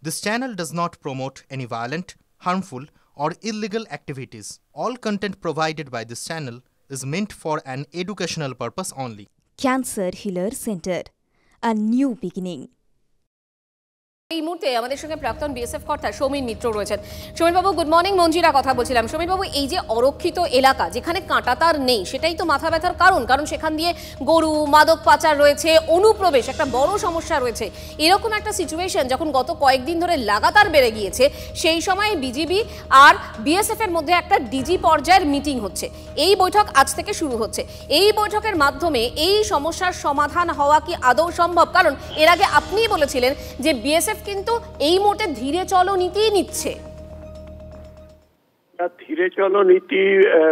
This channel does not promote any violent, harmful, or illegal activities. All content provided by this channel is meant for an educational purpose only. Cancer Healer Center, a new beginning. এই মুহূর্তে আমাদের সঙ্গে প্রাক্তন BSF কর্তা সমীর মিত্র রয়েছেন। সমীর বাবু, good morning. মঞ্জিরা কথা বলছিলাম। সমীর বাবু, এই যে অরক্ষিত এলাকা যেখানে কাঁটাতার নেই, সেটাই তো মাথা ব্যথার কারণ সেখান দিয়ে গরু, মাদক পাচার রয়েছে, অনুপ্রবেশ একটা বড় সমস্যা রয়েছে। এরকম একটা সিচুয়েশন যখন গত কয়েকদিন ধরে লাগাতার বেড়ে গিয়েছে, সেই সময় বিজিবি আর বিএসএফ এর মধ্যে একটা ডিজি পর্যায়ের মিটিং হচ্ছে। এই বৈঠক আজ থেকে শুরু হচ্ছে। এই বৈঠকের মাধ্যমে এই সমস্যার সমাধান হওয়া কি আদৌ সম্ভব? কারণ এর আগে আপনিই বলেছিলেন যে বিএসএফ কিন্তু এই মুহূর্তে ধীরে চলো নীতি নিচ্ছে। ধীরে চলো নীতি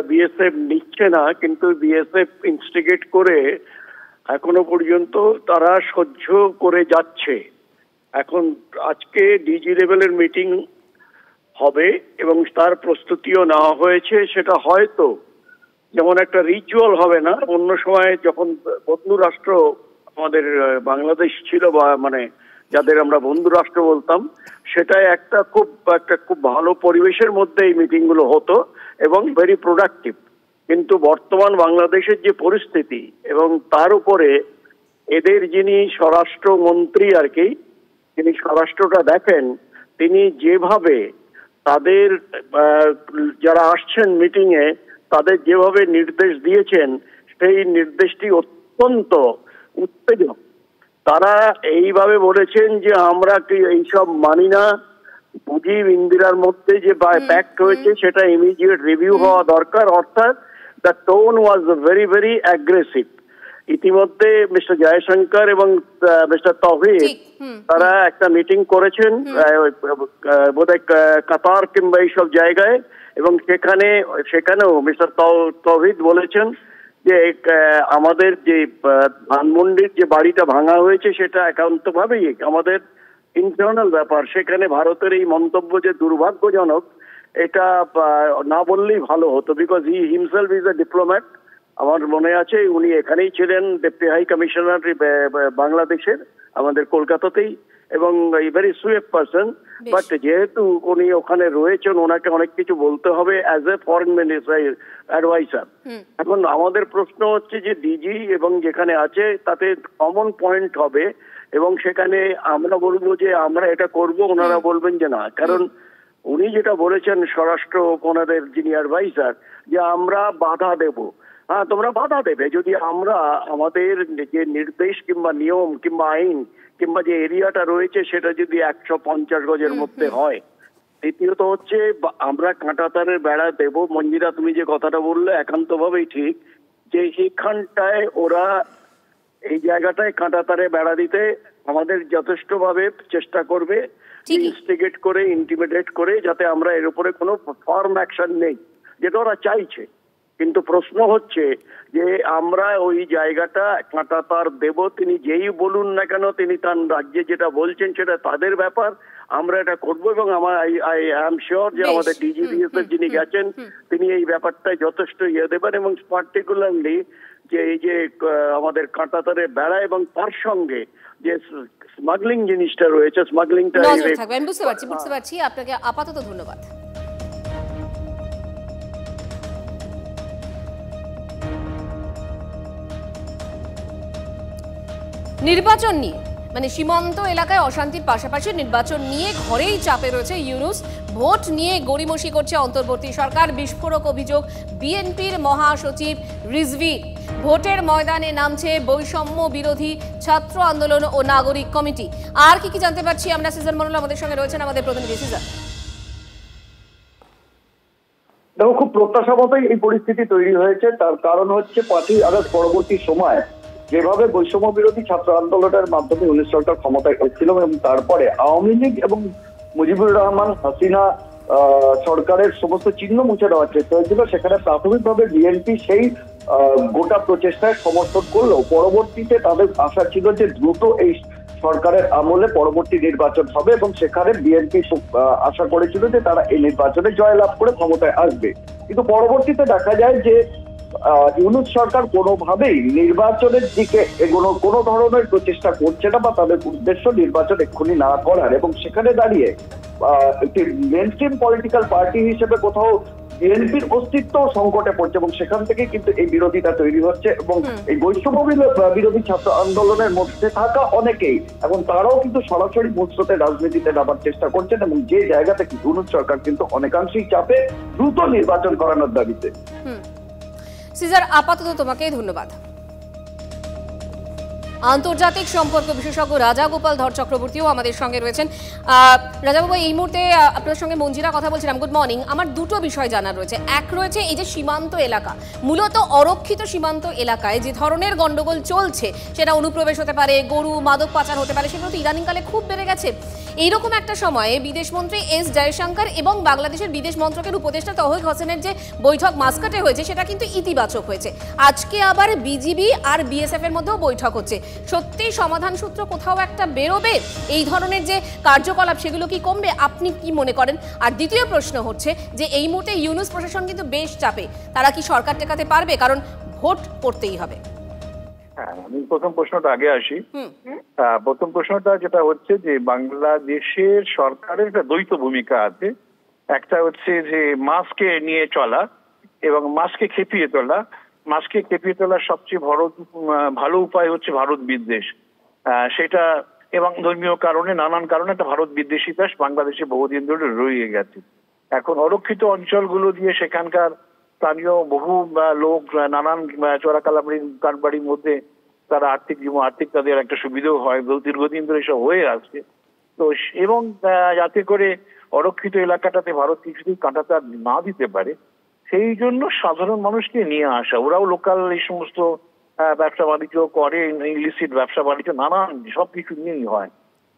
বিএসএফ নিচ্ছে না, কিন্তু বিএসএফ ইনস্টিগেট করে এখনো পর্যন্ত তারা সহ্য করে যাচ্ছে। এখন আজকে ডিজি লেভেলের মিটিং হবে এবং তার প্রস্তুতিও নেওয়া হয়েছে। সেটা হয়তো যেমন একটা রিচুয়াল হবে না, অন্য সময় যখন বন্ধু রাষ্ট্র আমাদের বাংলাদেশ ছিল, বা মানে যাদের আমরা বন্ধু রাষ্ট্র বলতাম, সেটাই একটা খুব ভালো পরিবেশের মধ্যে এই মিটিং গুলো হতো এবং ভেরি প্রোডাক্টিভ। কিন্তু বর্তমান বাংলাদেশের যে পরিস্থিতি এবং তার উপরে এদের যিনি স্বরাষ্ট্রমন্ত্রী আর কি, তিনি স্বরাষ্ট্রটা দেখেন, তিনি যেভাবে তাদের যারা আসছেন মিটিং এ তাদের যেভাবে নির্দেশ দিয়েছেন, সেই নির্দেশটি অত্যন্ত উত্তেজক। তারা এইভাবে বলেছেন যে আমরা কি এইসব মানি না, মুজিব ইন্দিরার মধ্যে যে প্যাক্ট হয়েছে সেটা ইমিডিয়েট রিভিউ হওয়া দরকার। অর্থাৎ the tone was very very aggressive. ইতিমধ্যে মিস্টার জয়শঙ্কর এবং মিস্টার তৌহিদ তারা একটা মিটিং করেছেন বোধহয় কাতার কিংবা এইসব জায়গায়, এবং সেখানেও মিস্টার তৌহিদ বলেছেন যে আমাদের যে ধানমন্ডির যে বাড়িটা ভাঙা হয়েছে সেটা একান্তভাবেই আমাদের ইন্টারনাল ব্যাপার। সেখানে ভারতের এই মন্তব্য যে দুর্ভাগ্যজনক, এটা না বললেই ভালো হতো, because he himself is a diplomat. আমার মনে আছে উনি এখানেই ছিলেন, ডেপুটি হাই কমিশনার বাংলাদেশের, আমাদের কলকাতাতেই, এবং ভেরি সুইট পারসন। বাট যেহেতু উনি ওখানে রয়েছেন, ওনাকে অনেক কিছু বলতে হবে as a foreign minister adviser. এখন আমাদের প্রশ্ন হচ্ছে যে ডিজি এবং যেখানে আছে তাতে কমন পয়েন্ট হবে, এবং সেখানে আমরা বলবো যে আমরা এটা করব, ওনারা বলবেন যে না। কারণ উনি যেটা বলেছেন স্বরাষ্ট্র ওনাদের যিনি অ্যাডভাইসার, যে আমরা বাধা দেব। হ্যাঁ, তোমরা বাধা দেবে যদি আমরা আমাদের যে নির্দেশ কিংবা নিয়ম কিংবা আইন কিংবা যে এরিয়াটা রয়েছে সেটা যদি 150 গজের মধ্যে হয়। দ্বিতীয়ত হচ্ছে আমরা কাঁটাতারের বেড়া দেব। মঞ্জিরা, তুমি যে কথাটা বললে একান্তভাবেই ঠিক, যে সেখানটায় ওরা এই জায়গাটায় কাঁটাতারে বেড়া দিতে আমাদের যথেষ্টভাবে চেষ্টা করবে, ইনস্টিগেট করে, ইন্টিমিডেট করে, যাতে আমরা এর উপরে কোনো ফার্ম অ্যাকশন নেই, যেটা ওরা চাইছে। কিন্তু প্রশ্ন হচ্ছে যে আমরা ওই জায়গাটা কাঁটাতার দেব, তিনি যেই বলুন না কেন, তিনি তার রাজ্যে যেটা বলছেন সেটা তাদের ব্যাপার, আমরা এটা করব। এবং আই অ্যাম শিওর যে আমাদের ডিজিবিএস যিনি গেছেন তিনি এই ব্যাপারটায় যথেষ্ট দেবেন, এবং পার্টিকুলারলি যে এই যে আমাদের কাঁটাতারের বেড়া এবং তার সঙ্গে যে স্মাগলিং জিনিসটা রয়েছে, স্মাগলিংটা বুঝতে পারছি। আপনাকে আপাতত ধন্যবাদ। নির্বাচন নিয়ে, মানে সীমান্ত এলাকায় অশান্তির পাশাপাশি নির্বাচন নিয়ে ঘরেই চাপে রয়েছে ইউনূস। ভোট নিয়ে গড়িমসি করছে অন্তর্বর্তী সরকার। বিস্ফোরক অভিযোগ বিএনপির মহাসচিব রিজভীর। ভোটের ময়দানে নামছে বৈষম্য বিরোধী ছাত্র আন্দোলন ও নাগরিক কমিটি। আর কি জানতে পারছি আমরা? সিজন মনুল আমাদের সঙ্গে রয়েছেন, আমাদের প্রতিনিধি। সিজন, দেখো, খুব প্রত্যাশা মতোই এই পরিস্থিতি তৈরি হয়েছে। তার কারণ হচ্ছে 5ই আগস্ট পরবর্তী সময় যেভাবে বৈষম্য বিরোধী ছাত্র আন্দোলনের মাধ্যমে 19 সরকার ক্ষমতায় এসেছিল, এবং তারপরে আওয়ামী লীগ এবং মুজিবুর রহমান হাসিনা সরকারের সমস্ত চিহ্ন মুছে দেওয়ার চেষ্টা হয়েছিল, সেখানে প্রাথমিকভাবে বিএনপি সেই গোটা প্রচেষ্টায় সমর্থন করলেও পরবর্তীতে তাদের আশা ছিল যে দ্রুত এই সরকারের আমলে পরবর্তী নির্বাচন হবে, এবং সেখানে বিএনপি আশা করেছিল যে তারা এই নির্বাচনে জয়লাভ করে ক্ষমতায় আসবে। কিন্তু পরবর্তীতে দেখা যায় যে ইউনূস সরকার কোনোভাবেই নির্বাচনের দিকে এগোনোর কোনো ধরনের প্রচেষ্টা করছে না, বা তাদের উদ্দেশ্য নির্বাচন এক্ষুনি না করার। এবং সেখানে দাঁড়িয়ে একটি মেইনস্ট্রিম পলিটিক্যাল পার্টি হিসেবে কোথাও বিএনপির অস্তিত্ব সংকটে পড়ছে, এবং সেখান থেকে কিন্তু এই বিরোধিতা তৈরি হচ্ছে। এবং এই বৈষম্য বিরোধী ছাত্র আন্দোলনের মধ্যে থাকা অনেকেই এবং তারাও কিন্তু সরাসরি মূলস্রোতে রাজনীতিতে নামার চেষ্টা করছেন, এবং যে জায়গা থেকে ইউনূস সরকার কিন্তু অনেকাংশেই চাপে দ্রুত নির্বাচন করানোর দাবিতে। সিজার, আপাতত তোমাকে ধন্যবাদ। আন্তর্জাতিক সম্পর্ক বিশেষজ্ঞ রাজা গোপাল ধর চক্রবর্তীও আমাদের সঙ্গে রয়েছেন। রাজাবাবু, এই মুহূর্তে আপনার সঙ্গে মঞ্জিরা কথা বলছিলাম। Good morning. আমার দুটো বিষয় জানার রয়েছে। এক রয়েছে এই যে সীমান্ত এলাকা, মূলত অরক্ষিত সীমান্ত এলাকায় যে ধরনের গন্ডগোল চলছে, সেটা অনুপ্রবেশ হতে পারে, গরু মাদক পাচার হতে পারে, সেগুলো তো ইদানিংকালে খুব বেড়ে গেছে। এইরকম একটা সময়ে বিদেশমন্ত্রী এস জয়শঙ্কর এবং বাংলাদেশের বিদেশ মন্ত্রকের উপদেষ্টা তৌহিদ হোসেনের যে বৈঠক মাস্কাটে হয়েছে, সেটা কিন্তু ইতিবাচক হয়েছে। আজকে আবার বিজিবি আর বিএসএফ এর মধ্যেও বৈঠক হচ্ছে। সত্যি সমাধান সূত্র কোথাও একটা বেরোবে? এই ধরনের যে কার্যকলাপ, সেগুলো কি কমবে? আপনি কি মনে করেন? আর দ্বিতীয় প্রশ্ন হচ্ছে যে এই মুহূর্তে ইউনূস প্রশাসন কিন্তু বেশ চাপে, তারা কি সরকার টেকাতে পারবে? কারণ ভোট করতেই হবে। আমি প্রথম প্রশ্নটা আগে আসি। প্রথম প্রশ্নটা যেটা হচ্ছে যে বাংলাদেশের সরকারের একটা দ্বৈত ভূমিকা আছে। একটা হচ্ছে যে মাস্কে নিয়ে চলা এবং মাস্কে খেপিয়ে তোলা। মাস্কে খেপিয়ে তোলার সবচেয়ে ভালো উপায় হচ্ছে ভারত বিদ্বেষ। সেটা এবং ধর্মীয় কারণে, নানান কারণে একটা ভারত বিদ্বেষিতা বাংলাদেশে বহুদিন ধরে রয়ে গেছে। এখন অরক্ষিত অঞ্চলগুলো দিয়ে সেখানকার স্থানীয় বহু লোক নানান চোরাকারবারির মধ্যে তারা আর্থিক তাদের একটা সুবিধাও হয়, দীর্ঘদিন ধরে এসব হয়ে আসছে। তো এবং যাতে করে অরক্ষিত এলাকাটাতে ভারত কিছুতেই কাঁটাতার না দিতে পারে, সেই জন্য সাধারণ মানুষকে নিয়ে আসা। ওরাও লোকাল এই সমস্ত ব্যবসা বাণিজ্য করে, ইলিসিট ব্যবসা বাণিজ্য নানান সবকিছু নিয়েই হয়।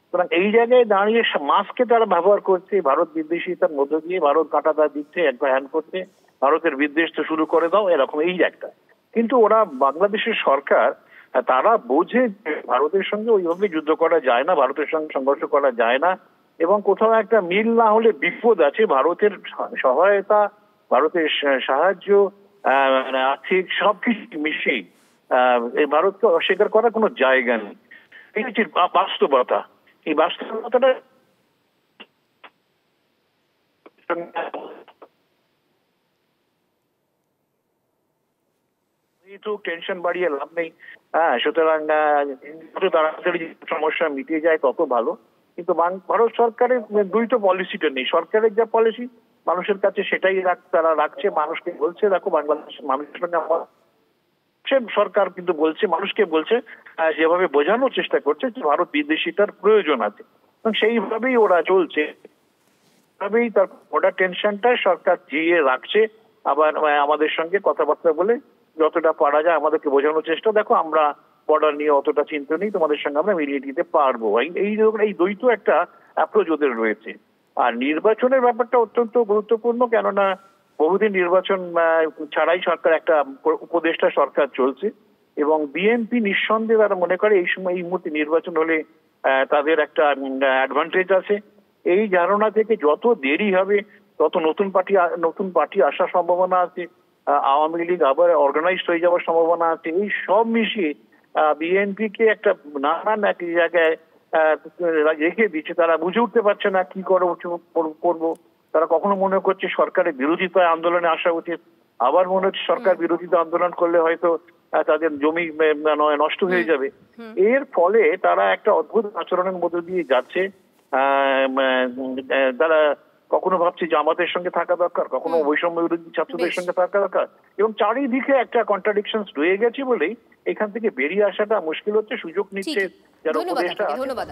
সুতরাং এই জায়গায় দাঁড়িয়ে মাস্ককে তারা ব্যবহার করছে ভারত বিদ্বেষিতার মধ্য দিয়ে, ভারত কাঁটাতার দিচ্ছে, একটা হ্যান্ড করছে, ভারতের বিদ্বেষ তো শুরু করে দাও, এরকম এই একটা। কিন্তু ওরা বাংলাদেশের সরকার তারা বোঝে ভারতের সঙ্গে ওইভাবে যুদ্ধ করা যায় না, ভারতের সঙ্গে সংঘর্ষ করা যায় না, এবং কোথাও একটা মিল না হলে বিপদ আছে। ভারতের সহায়তা, ভারতের সাহায্য, আর্থিক সবকিছু মিশিয়ে ভারতকে অস্বীকার করার কোনো জায়গা নেই। এই হচ্ছে বাস্তবতা। এই বাস্তবতাটা টেনশন বাড়িয়ে লাভ নেই। সুতরাং যত তাড়াতাড়ি সমস্যা মিটিয়ে যায় তত ভালো। কিন্তু ভারত সরকারের দ্বৈত পলিসিটা নেই। সরকারের যা পলিসি মানুষের কাছে সেটাই তারা রাখছে, মানুষকে বলছে দেখো বাংলাদেশের মানুষের সঙ্গে আমার সরকার কিন্তু বলছে, মানুষকে বলছে, যেভাবে বোঝানোর চেষ্টা করছে যে ভারত বিদেশিতার প্রয়োজন আছে, এবং সেইভাবেই ওরা চলছে। ভাবেই তার বর্ডার টেনশনটা সরকার জিয়ে রাখছে। আবার আমাদের সঙ্গে কথাবার্তা বলে যতটা পারা যায় আমাদেরকে বোঝানোর চেষ্টা, দেখো আমরা বর্ডার নিয়ে অতটা চিন্তা নেই, তোমাদের সঙ্গে আমরা মিলিয়ে দিতে পারবো। এই দ্বৈত একটা অ্যাপ্রোচ ওদের রয়েছে। আর নির্বাচনের ব্যাপারটা অত্যন্ত গুরুত্বপূর্ণ, কেননা বহুদিন নির্বাচন ছাড়াই সরকার একটা উপদেষ্টা সরকার চলছে, এবং বিএনপি নিঃসন্দেহে তারা মনে করে এই সময় এই মুহূর্তে নির্বাচন হলে তাদের একটা অ্যাডভান্টেজ আছে। এই ধারণা থেকে যত দেরি হবে তত নতুন পার্টি আসার সম্ভাবনা আছে, আওয়ামী লীগ আবার অর্গানাইজড হয়ে যাওয়ার সম্ভাবনা আছে। এই সব মিশিয়ে বিএনপি কে একটা নানান এক জায়গায় রেখে দিচ্ছে। তারা বুঝে উঠতে পারছে না কি করবো। তারা কখনো মনে করছে সরকারের বিরোধিতায় আন্দোলনে আসা উচিত, আবার মনে হচ্ছে সরকার বিরোধিতা আন্দোলন করলে হয়তো তাদের জমি নষ্ট হয়ে যাবে। এর ফলে তারা একটা অদ্ভুত আচরণের মধ্য দিয়ে যাচ্ছে। তারা কখনো ভাবছে জামাতের সঙ্গে থাকা দরকার, কখনো বৈষম্য বিরোধী ছাত্রদের সঙ্গে থাকা দরকার, এবং চারিদিকে একটা কন্ট্রাডিকশন রয়ে গেছে বলেই এখান থেকে বেরিয়ে আসাটা মুশকিল হচ্ছে। সুযোগ নিচ্ছে যারা উপদেষ্টা। ধন্যবাদ।